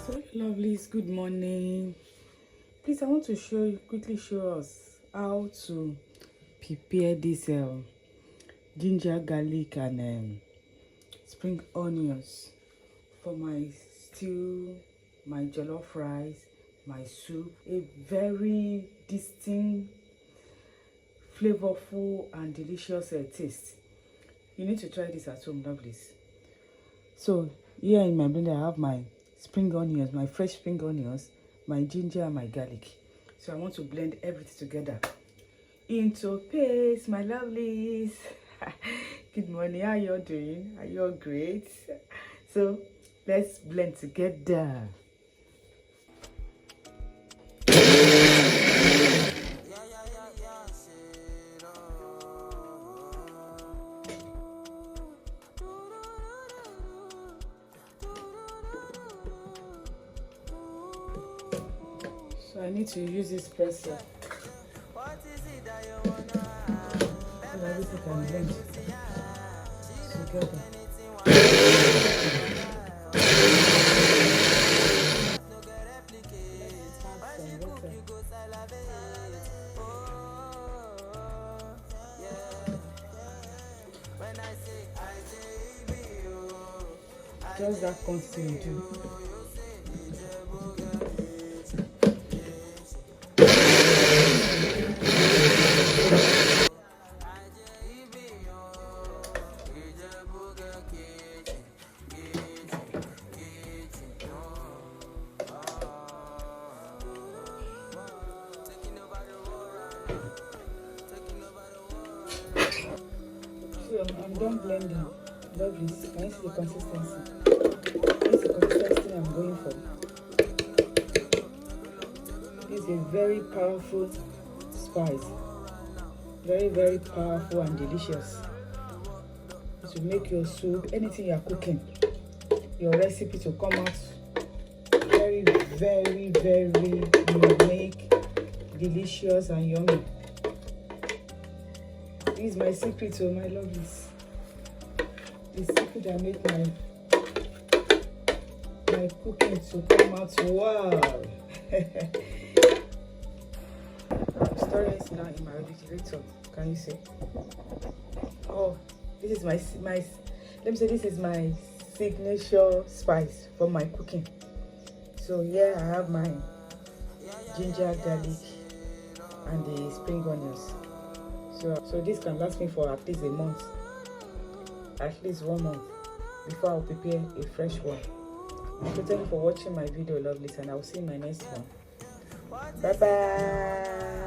So lovelies, good morning. Please, I want to quickly show us how to prepare this ginger, garlic, and spring onions for my stew, my jollof rice, my soup. A very distinct, flavorful, and delicious taste. You need to try this at home, lovelies. So here in my blender, I have my spring onions, my fresh spring onions, my ginger, and my garlic. So I want to blend everything together into paste, my lovelies. Good morning, how you all doing? Are you all great? So let's blend together. So I need to use this presser so that everything can blend together. Just that constant too. So I'm done blending. Lovely. Can you see the consistency? This is the consistency I'm going for. This is a very powerful spice. Very, very powerful and delicious. It will make your soup, anything you are cooking, your recipe to come out very, very, very unique, delicious, and yummy. This is my secret to my lovelies. The secret that make my cooking to come out wow. Story is now in my refrigerator. Can you see? Oh, this is my let me say this is my signature spice for my cooking. So here I have my ginger, garlic, and the spring onions. So this can last me for at least a month, at least 1 month, before I'll prepare a fresh one. So thank you for watching my video, lovelies, and I'll see you in my next one. Bye bye.